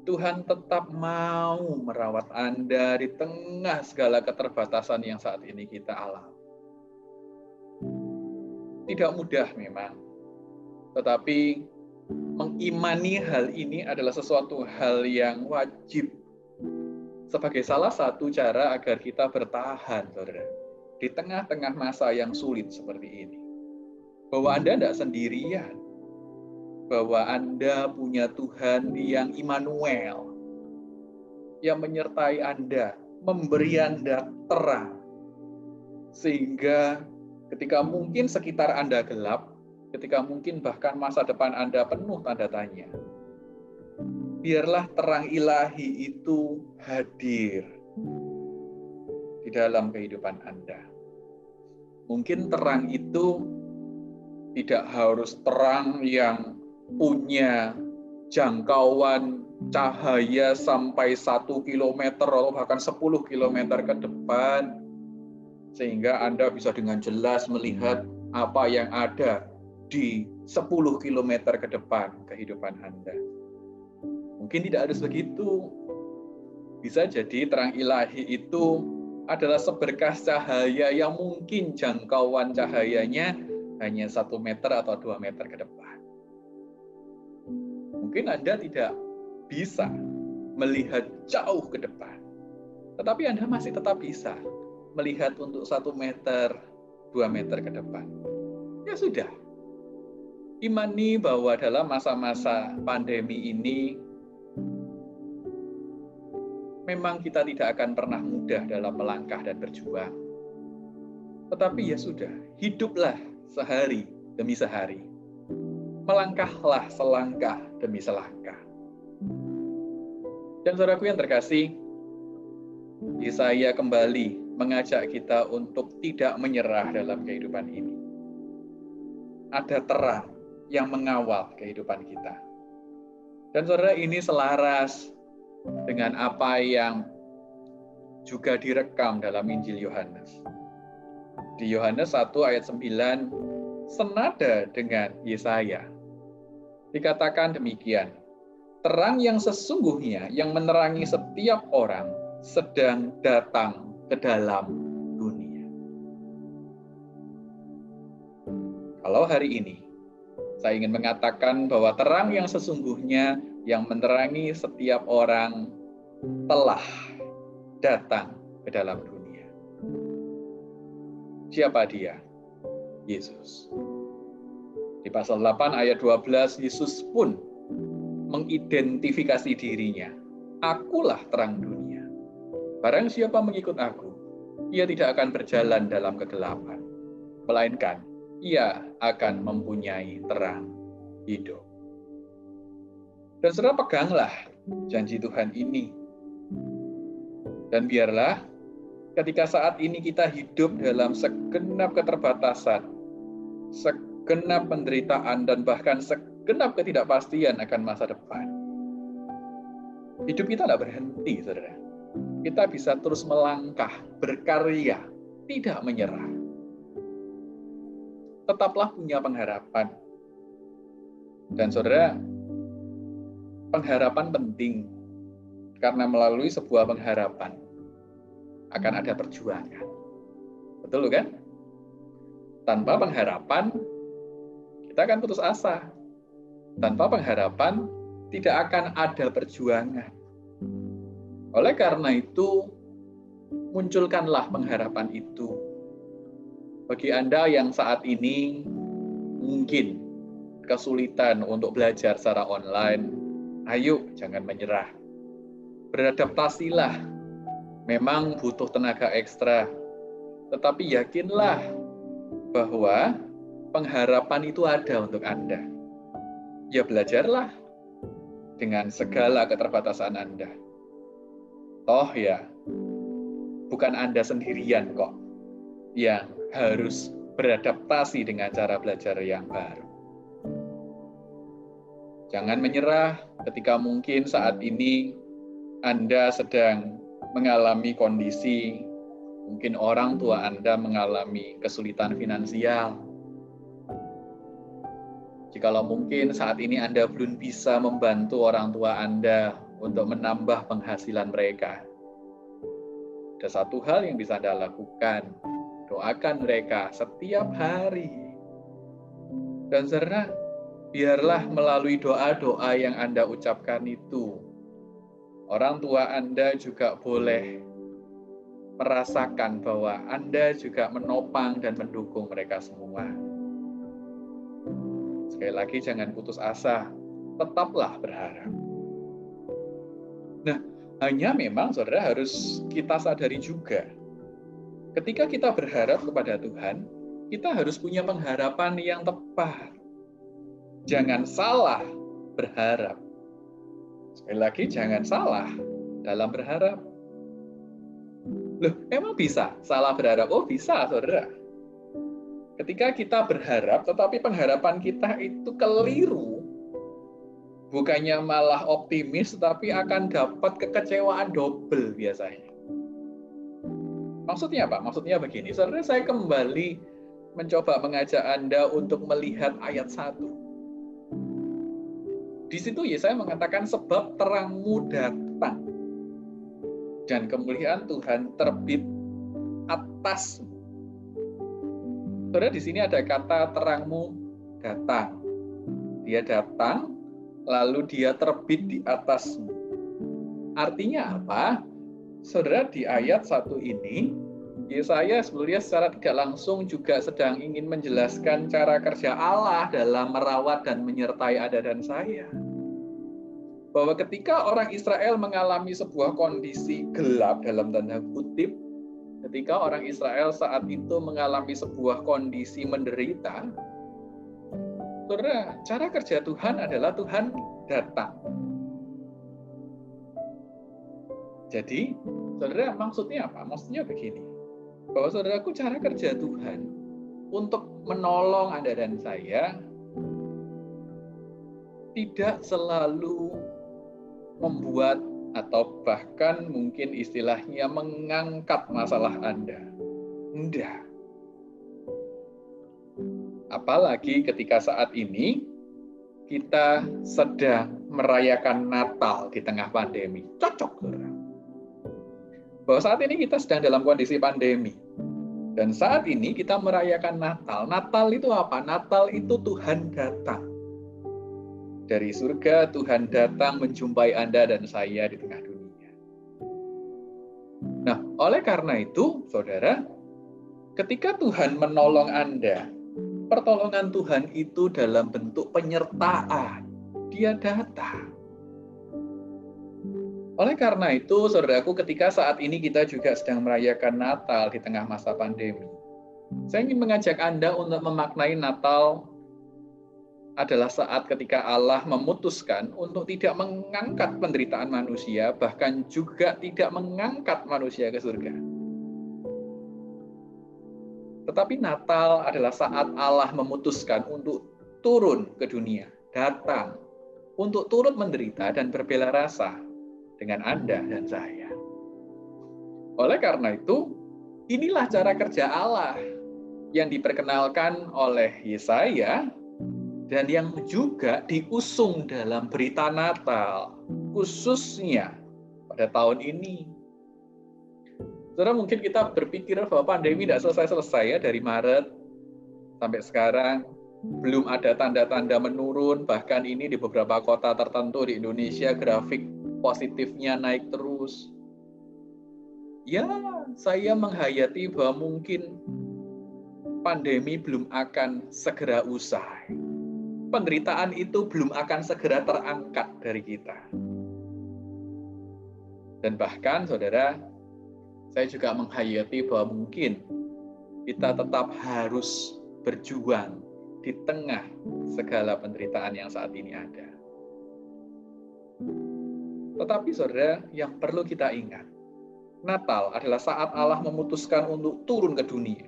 Tuhan tetap mau merawat Anda di tengah segala keterbatasan yang saat ini kita alami. Tidak mudah memang, tetapi mengimani hal ini adalah sesuatu hal yang wajib sebagai salah satu cara agar kita bertahan, saudara, di tengah-tengah masa yang sulit seperti ini. Bahwa Anda tidak sendirian, bahwa Anda punya Tuhan yang Immanuel, yang menyertai Anda, memberi Anda terang, sehingga ketika mungkin sekitar Anda gelap, ketika mungkin bahkan masa depan Anda penuh tanda tanya, biarlah terang ilahi itu hadir di dalam kehidupan Anda. Mungkin terang itu tidak harus terang yang punya jangkauan cahaya sampai 1 kilometer atau bahkan 10 kilometer ke depan, sehingga Anda bisa dengan jelas melihat apa yang ada di 10 kilometer ke depan kehidupan Anda. Mungkin tidak harus begitu. Bisa jadi terang ilahi itu adalah seberkas cahaya yang mungkin jangkauan cahayanya hanya 1 meter atau 2 meter ke depan. Mungkin Anda tidak bisa melihat jauh ke depan, tetapi Anda masih tetap bisa melihat untuk 1 meter, 2 meter ke depan. Ya sudah, imani bahwa dalam masa-masa pandemi ini memang kita tidak akan pernah mudah dalam melangkah dan berjuang. Tetapi ya sudah, hiduplah sehari demi sehari. Melangkahlah selangkah demi selangkah. Dan saudaraku yang terkasih, Yesaya kembali mengajak kita untuk tidak menyerah dalam kehidupan ini. Ada terang yang mengawal kehidupan kita. Dan saudara, ini selaras dengan apa yang juga direkam dalam Injil Yohanes. Di Yohanes 1 ayat 9, senada dengan Yesaya. Dikatakan demikian, terang yang sesungguhnya yang menerangi setiap orang sedang datang ke dalam dunia. Kalau hari ini, saya ingin mengatakan bahwa terang yang sesungguhnya yang menerangi setiap orang telah datang ke dalam dunia. Siapa dia? Yesus. Di pasal 8 ayat 12, Yesus pun mengidentifikasi dirinya. Akulah terang dunia. Barang siapa mengikut aku, ia tidak akan berjalan dalam kegelapan, melainkan ia akan mempunyai terang hidup. Dan saudara, peganglah janji Tuhan ini. Dan biarlah ketika saat ini kita hidup dalam segenap keterbatasan, segenap penderitaan, dan bahkan segenap ketidakpastian akan masa depan. Hidup kita tidak berhenti, saudara. Kita bisa terus melangkah, berkarya, tidak menyerah. Tetaplah punya pengharapan. Dan saudara, pengharapan penting, karena melalui sebuah pengharapan akan ada perjuangan. Betul kan? Tanpa pengharapan, kita akan putus asa. Tanpa pengharapan, tidak akan ada perjuangan. Oleh karena itu, munculkanlah pengharapan itu. Bagi Anda yang saat ini mungkin kesulitan untuk belajar secara online, ayo jangan menyerah. Beradaptasilah. Memang butuh tenaga ekstra, tetapi yakinlah bahwa pengharapan itu ada untuk Anda. Ya belajarlah dengan segala keterbatasan Anda. Toh ya, bukan Anda sendirian kok yang harus beradaptasi dengan cara belajar yang baru. Jangan menyerah ketika mungkin saat ini Anda sedang mengalami kondisi, mungkin orang tua Anda mengalami kesulitan finansial. Jikalau mungkin saat ini Anda belum bisa membantu orang tua Anda untuk menambah penghasilan mereka, ada satu hal yang bisa Anda lakukan, doakan mereka setiap hari. Dan saudara, biarlah melalui doa-doa yang Anda ucapkan itu, orang tua Anda juga boleh merasakan bahwa Anda juga menopang dan mendukung mereka semua. Sekali lagi, jangan putus asa, tetaplah berharap. Nah, hanya memang saudara harus kita sadari juga, ketika kita berharap kepada Tuhan, kita harus punya pengharapan yang tepat. Jangan salah berharap. Sekali lagi, jangan salah dalam berharap. Loh, emang bisa salah berharap? Oh, bisa, saudara. Ketika kita berharap, tetapi pengharapan kita itu keliru, bukannya malah optimis, tapi akan dapat kekecewaan double biasanya. Maksudnya apa? Maksudnya begini, saudara, saya kembali mencoba mengajak Anda untuk melihat ayat 1. Di situ Yesaya mengatakan, sebab terangmu datang dan kemuliaan Tuhan terbit atasmu. Saudara, di sini ada kata terangmu datang. Dia datang, lalu dia terbit di atasmu. Artinya apa? Saudara, di ayat 1 ini, Yesaya sebenarnya secara tidak langsung juga sedang ingin menjelaskan cara kerja Allah dalam merawat dan menyertai Anda dan saya. Bahwa ketika orang Israel mengalami sebuah kondisi gelap dalam tanda kutip, ketika orang Israel saat itu mengalami sebuah kondisi menderita, saudara, cara kerja Tuhan adalah Tuhan datang. Jadi, saudara, maksudnya apa? Maksudnya begini, bahwa saudaraku, cara kerja Tuhan untuk menolong Anda dan saya tidak selalu membuat atau bahkan mungkin istilahnya mengangkat masalah Anda. Enggak. Apalagi ketika saat ini kita sedang merayakan Natal di tengah pandemi. Cocok, saudara. Bahwa saat ini kita sedang dalam kondisi pandemi. Dan saat ini kita merayakan Natal. Natal itu apa? Natal itu Tuhan datang. Dari surga Tuhan datang menjumpai Anda dan saya di tengah dunia. Nah, oleh karena itu, saudara, ketika Tuhan menolong Anda, pertolongan Tuhan itu dalam bentuk penyertaan. Dia datang. Oleh karena itu, saudaraku, ketika saat ini kita juga sedang merayakan Natal di tengah masa pandemi, saya ingin mengajak Anda untuk memaknai Natal adalah saat ketika Allah memutuskan untuk tidak mengangkat penderitaan manusia, bahkan juga tidak mengangkat manusia ke surga. Tetapi Natal adalah saat Allah memutuskan untuk turun ke dunia, datang, untuk turut menderita dan berbela rasa dengan Anda dan saya. Oleh karena itu, inilah cara kerja Allah yang diperkenalkan oleh Yesaya dan yang juga diusung dalam berita Natal, khususnya pada tahun ini. Saudara, mungkin kita berpikir bahwa pandemi tidak selesai-selesai ya, dari Maret sampai sekarang. Belum ada tanda-tanda menurun, bahkan ini di beberapa kota tertentu di Indonesia grafik positifnya naik terus. Ya, saya menghayati bahwa mungkin pandemi belum akan segera usai. Penderitaan itu belum akan segera terangkat dari kita. Dan bahkan, saudara, saya juga menghayati bahwa mungkin kita tetap harus berjuang di tengah segala penderitaan yang saat ini ada. Tetapi, saudara, yang perlu kita ingat, Natal adalah saat Allah memutuskan untuk turun ke dunia,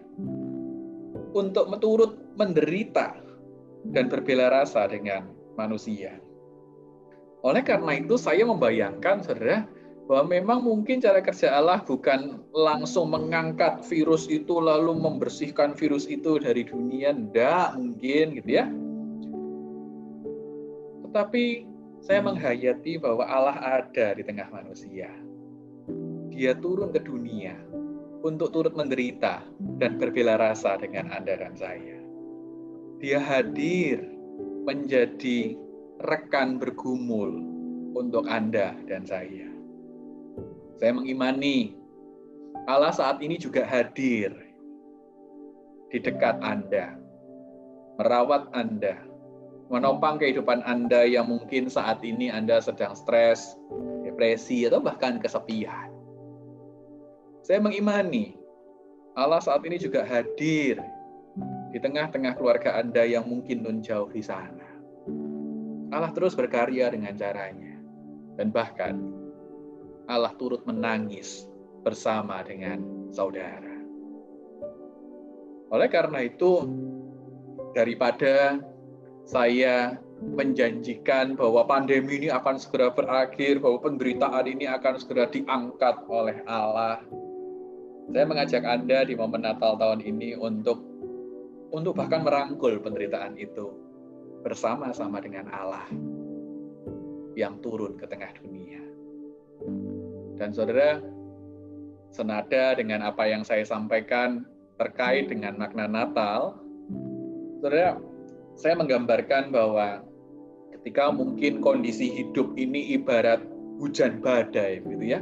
untuk turut menderita dan berbela rasa dengan manusia. Oleh karena itu, saya membayangkan, saudara, bahwa memang mungkin cara kerja Allah bukan langsung mengangkat virus itu lalu membersihkan virus itu dari dunia, enggak mungkin gitu ya. Tetapi saya menghayati bahwa Allah ada di tengah manusia. Dia turun ke dunia untuk turut menderita dan berbela rasa dengan Anda dan saya. Dia hadir menjadi rekan bergumul untuk Anda dan saya. Saya mengimani Allah saat ini juga hadir di dekat Anda, merawat Anda, menopang kehidupan Anda yang mungkin saat ini Anda sedang stres, depresi, atau bahkan kesepian. Saya mengimani Allah saat ini juga hadir di tengah-tengah keluarga Anda yang mungkin jauh di sana. Allah terus berkarya dengan caranya. Dan bahkan Allah turut menangis bersama dengan saudara. Oleh karena itu, daripada saya menjanjikan bahwa pandemi ini akan segera berakhir, bahwa penderitaan ini akan segera diangkat oleh Allah, saya mengajak Anda di momen Natal tahun ini untuk bahkan merangkul penderitaan itu bersama-sama dengan Allah yang turun ke tengah dunia. Dan saudara, senada dengan apa yang saya sampaikan terkait dengan makna Natal, saudara, saya menggambarkan bahwa ketika mungkin kondisi hidup ini ibarat hujan badai, gitu ya.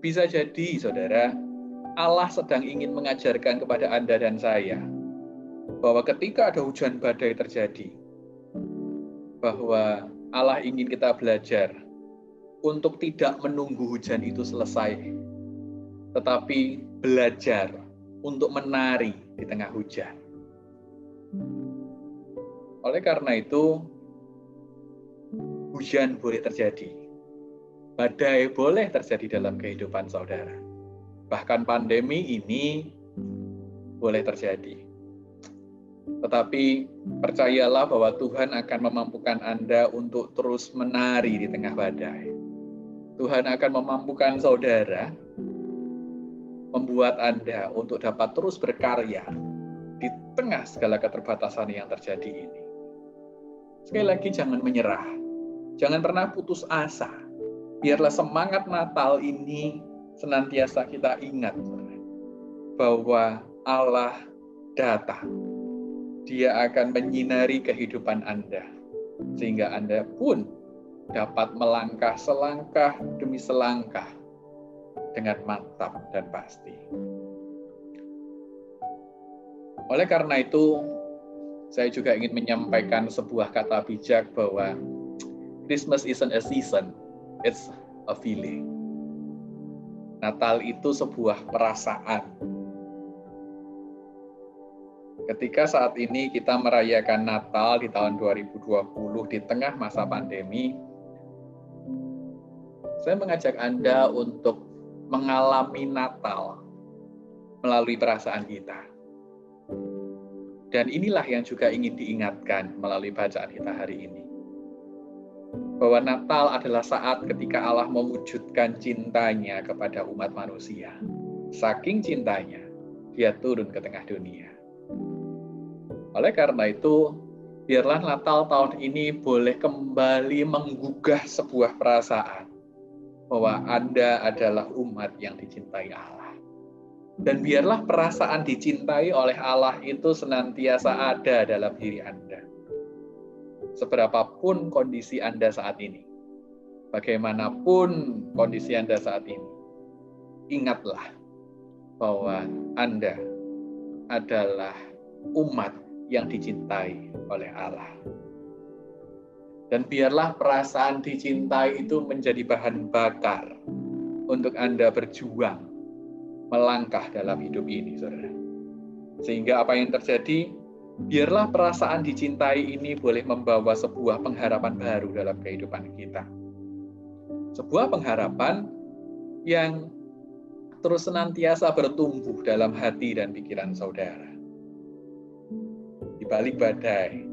Bisa jadi, saudara, Allah sedang ingin mengajarkan kepada Anda dan saya bahwa ketika ada hujan badai terjadi, bahwa Allah ingin kita belajar untuk tidak menunggu hujan itu selesai, tetapi belajar untuk menari di tengah hujan. Oleh karena itu, hujan boleh terjadi, badai boleh terjadi dalam kehidupan saudara. Bahkan pandemi ini boleh terjadi. Tetapi percayalah bahwa Tuhan akan memampukan Anda untuk terus menari di tengah badai. Tuhan akan memampukan saudara, membuat Anda untuk dapat terus berkarya di tengah segala keterbatasan yang terjadi ini. Sekali lagi, jangan menyerah. Jangan pernah putus asa. Biarlah semangat Natal ini senantiasa kita ingat bahwa Allah datang. Dia akan menyinari kehidupan Anda, sehingga Anda pun dapat melangkah selangkah demi selangkah dengan mantap dan pasti. Oleh karena itu, saya juga ingin menyampaikan sebuah kata bijak bahwa Christmas isn't a season, it's a feeling. Natal itu sebuah perasaan. Ketika saat ini kita merayakan Natal di tahun 2020 di tengah masa pandemi, saya mengajak Anda untuk mengalami Natal melalui perasaan kita. Dan inilah yang juga ingin diingatkan melalui bacaan kita hari ini. Bahwa Natal adalah saat ketika Allah mewujudkan cintanya kepada umat manusia. Saking cintanya, Dia turun ke tengah dunia. Oleh karena itu, biarlah Natal tahun ini boleh kembali menggugah sebuah perasaan bahwa Anda adalah umat yang dicintai Allah. Dan biarlah perasaan dicintai oleh Allah itu senantiasa ada dalam diri Anda. Seberapapun kondisi Anda saat ini, bagaimanapun kondisi Anda saat ini, ingatlah bahwa Anda adalah umat yang dicintai oleh Allah. Dan biarlah perasaan dicintai itu menjadi bahan bakar untuk Anda berjuang melangkah dalam hidup ini, saudara. Sehingga apa yang terjadi, biarlah perasaan dicintai ini boleh membawa sebuah pengharapan baru dalam kehidupan kita. Sebuah pengharapan yang terus senantiasa bertumbuh dalam hati dan pikiran saudara. Di balik badai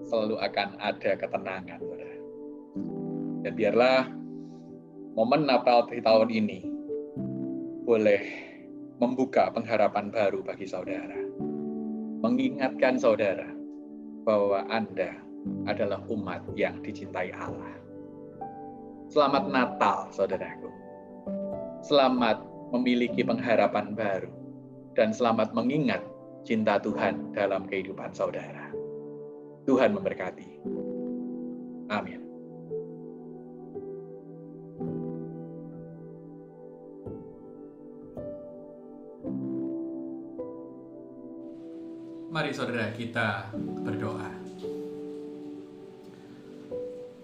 selalu akan ada ketenangan, saudara. Dan biarlah momen Natal di tahun ini boleh membuka pengharapan baru bagi saudara. Mengingatkan saudara bahwa Anda adalah umat yang dicintai Allah. Selamat Natal, saudaraku. Selamat memiliki pengharapan baru. Dan selamat mengingat cinta Tuhan dalam kehidupan saudara. Tuhan memberkati. Amin. Mari saudara kita berdoa.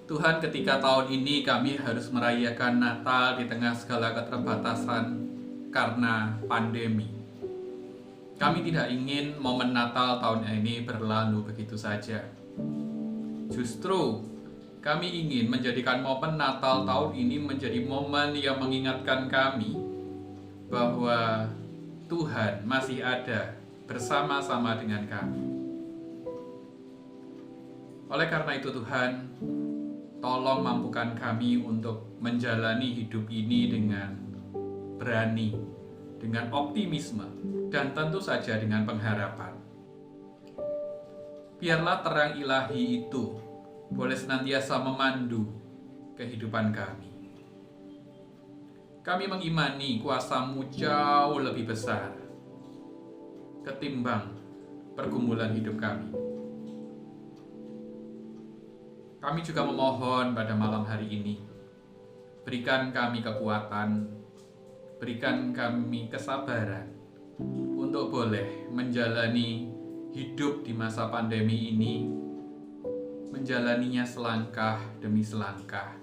Tuhan, ketika tahun ini kami harus merayakan Natal di tengah segala keterbatasan karena pandemi. Kami tidak ingin momen Natal tahun ini berlalu begitu saja. Justru Kami ingin menjadikan momen Natal tahun ini menjadi momen yang mengingatkan kami bahwa Tuhan masih ada bersama-sama dengan kami. Oleh karena itu Tuhan, tolong mampukan kami untuk menjalani hidup ini dengan berani, dengan optimisme, dan tentu saja dengan pengharapan. Biarlah terang ilahi itu boleh senantiasa memandu kehidupan kami. Kami mengimani kuasa-Mu jauh lebih besar ketimbang pergumulan hidup kami. Kami juga memohon pada malam hari ini, berikan kami kekuatan, berikan kami kesabaran untuk boleh menjalani hidup di masa pandemi ini, menjalaninya selangkah demi selangkah.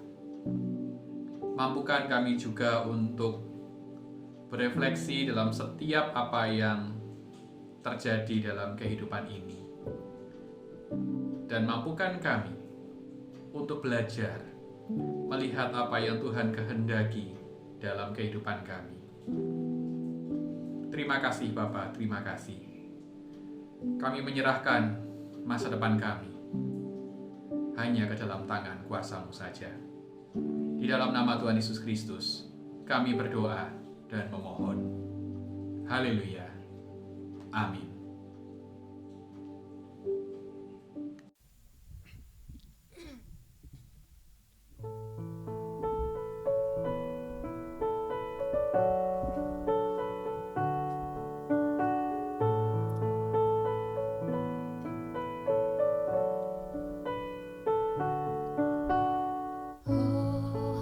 Mampukan kami juga untuk berefleksi dalam setiap apa yang terjadi dalam kehidupan ini. Dan mampukan kami untuk belajar melihat apa yang Tuhan kehendaki dalam kehidupan kami. Terima kasih Bapa, terima kasih. Kami menyerahkan masa depan kami hanya ke dalam tangan kuasa-Mu saja. Di dalam nama Tuhan Yesus Kristus, kami berdoa dan memohon. Haleluya. Amin.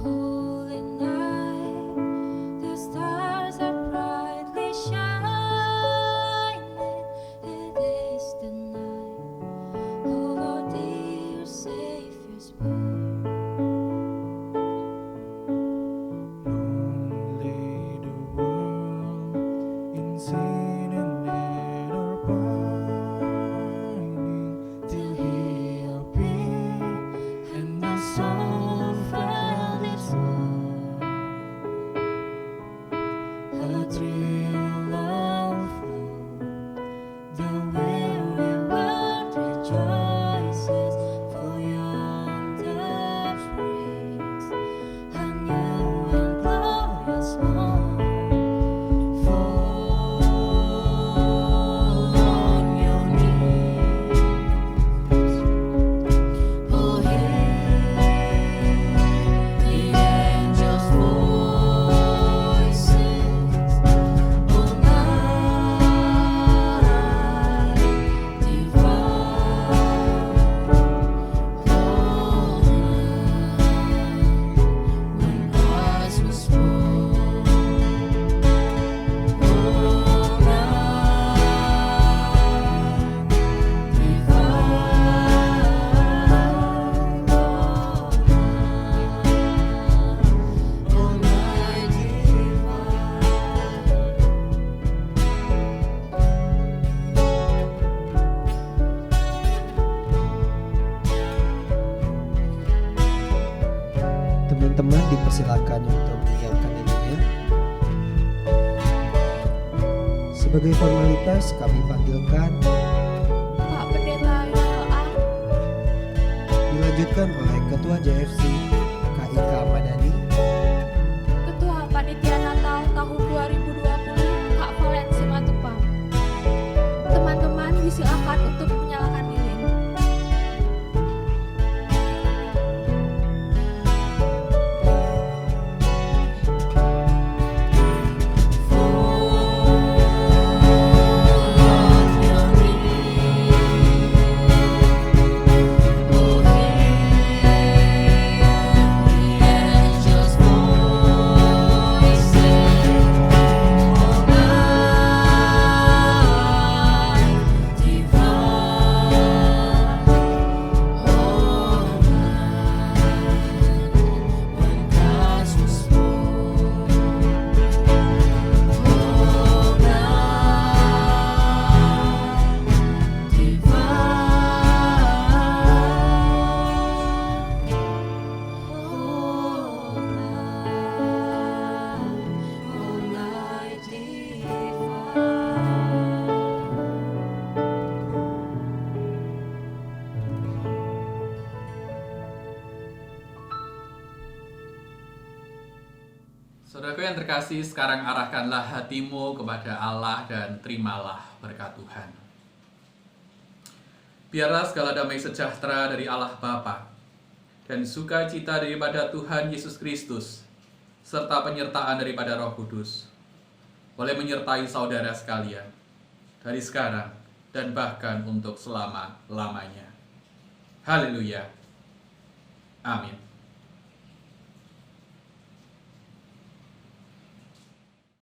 Holy night, the stars are brightly shining. It is the night of our dear Savior's birth. Lonely the world in sin and error pining, till He appeared and my soul felt its worth. A thrill of love, the weary world rejoices, for yonder breaks a new and glorious morn. Fall on your knees, oh hear the angels' voices, oh night divine, oh night when Christ was born, oh night divine, oh night Teman-teman dipersilakan untuk menyiapkan dirinya. Sebagai formalitas kami panggilkan, Pak Pendeta doa. dilanjutkan oleh Ketua JFC KIK Madani, Ketua Panitia Natal tahun 2020 Kak Valen Simatupang. Teman-teman disilakan untuk menyalakan lilin. Oh, hey, Saudaraku yang terkasih, sekarang arahkanlah hatimu kepada Allah dan terimalah berkat Tuhan. Biarlah segala damai sejahtera dari Allah Bapa dan sukacita daripada Tuhan Yesus Kristus serta penyertaan daripada Roh Kudus boleh menyertai saudara sekalian dari sekarang dan bahkan untuk selama-lamanya. Haleluya. Amin.